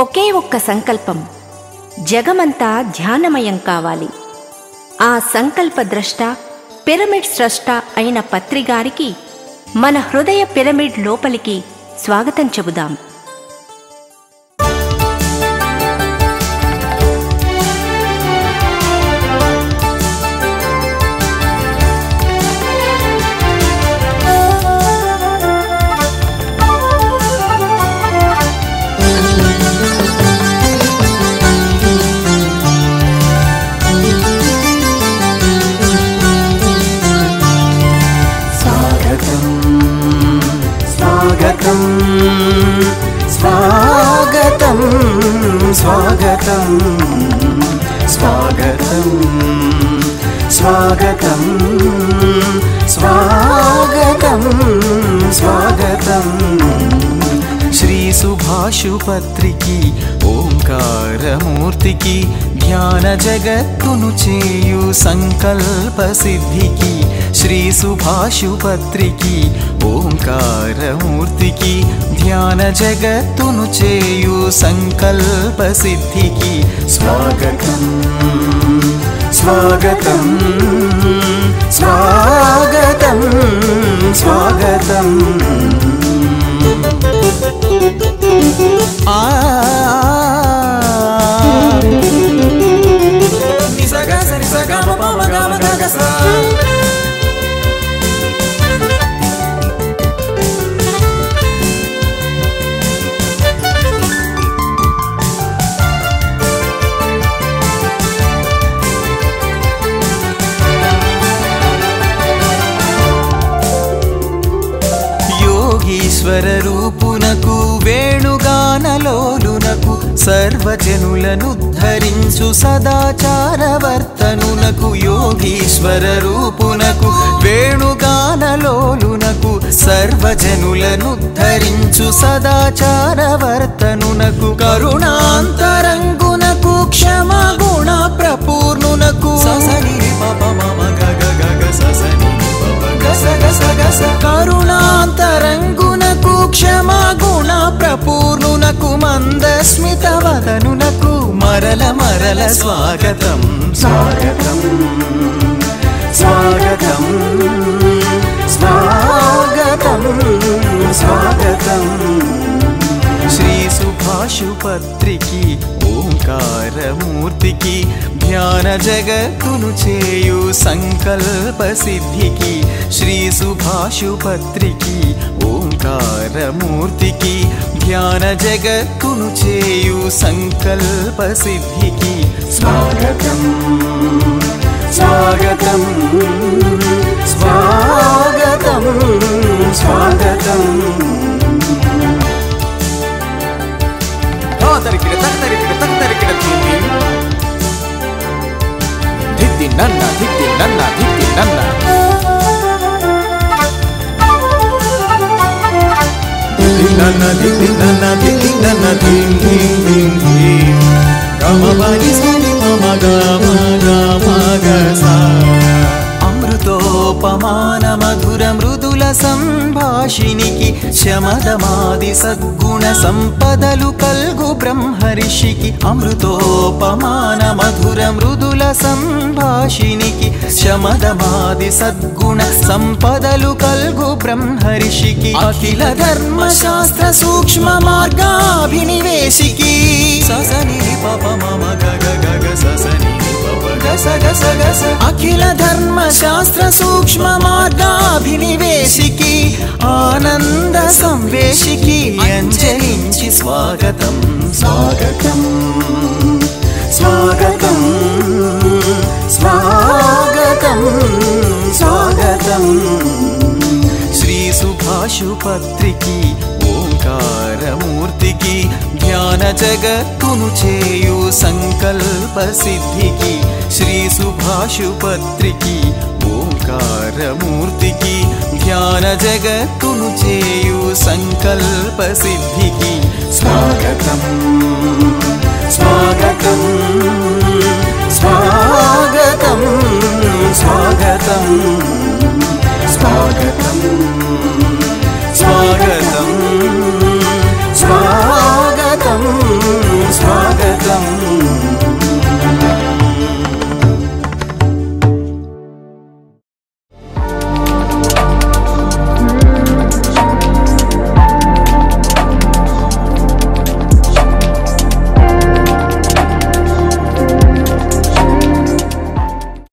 ఒకే ఒక్క సంకల్పం, జగమంతా ధ్యానమయం కావాలి. ఆ సంకల్ప ద్రష్ట, పిరమిడ్ స్రష్ట అయిన పత్రిగారికి మన హృదయ పిరమిడ్ లోపలికి స్వాగతం చెబుదాం. స్వాగతం స్వాగతం స్వాగతం స్వాగతం స్వాగతం స్వాగతం శ్రీ సుభాషుపత్రికి ఓంకారమూర్తికి ధ్యాన జగత్తును చేయు సంకల్ప సిద్ధికి శ్రీ సుభాషుపత్రికి ఓంకారమూర్తికి ధ్యాన జగత్తును చేయు సంకల్ప సిద్ధికి స్వాగతం స్వాగతం స్వాగతం స్వాగతం. ఈశ్వర రూపునకు వేణుగానలోలునకు సర్వజనులను ధరించు సదాచారవర్తనునకు యోగీశ్వర రూపునకు వేణుగానలోలునకు సర్వజనులను ధరించు సదాచారవర్తనునకు కరుణాంతరంగునకు క్షమగుణ ప్రపూర్ణునకు ససని పప మమ గగ గగ ససని గస గస గస కరుణాంతరంగునకు క్షమగుణ ప్రపూర్ణునకు మందస్మిత వదనునకు మరల మరల స్వాగతం స్వాగతం స్వాగతం స్వాగతం స్వాగతం. శ్రీ సుభాషుపత్రికి ఓంకారమూర్తికి ధ్యాన జగత్తును చేయు సంకల్ప సిద్ధికి శ్రీ సుభాషుపత్రికి ఓంకారమూర్తికి ధ్యాన జగత్తును చేయు సంకల్ప సిద్ధికి స్వాగతం స్వాగతం స్వాగతం స్వాగతం. ధిక్తి నన్న ధిక్తి నన్న ధిక్తి నన్న ధిక్తి నన్న ధిక్తి నన్న ధిక్తి నన్న ధిం ధిం ధిం ధిం గమ పని సని మమ గమ గమ గస. అమృతోపమాన మధుర మృదుల సంభాషినికి శమదమాది సద్గుణ సంపదలు కల్గు బ్రహ్మర్షికి అమృతోపమాన మధుర మృదుల సంభాషినికి శమదమాది సద్గుణ సంపదలు కల్గు బ్రహ్మర్షికి అఖిల ధర్మ శాస్త్ర సూక్ష్మ మార్గాభినివేశికి ససని పప మమ గగ గగ ససని గస గస గస అఖిల ధర్మ శాస్త్ర సూక్ష్మ మార్గాభినివేశికి ఆనంద సంవేశికి అంజలించి స్వాగతం స్వాగతం స్వాగతం స్వాగతం స్వాగతం. శ్రీ సుభాషుపత్రికి ఓంకారమూర్తికి ధ్యాన జగత్తును చేయు సంకల్ప సిద్ధికి శ్రీ సుభాషుపత్రికి ఓంకారమూర్తికి ధ్యాన జగత్తును చేయు సంకల్ప సిద్ధికి స్వాగతం స్వాగతం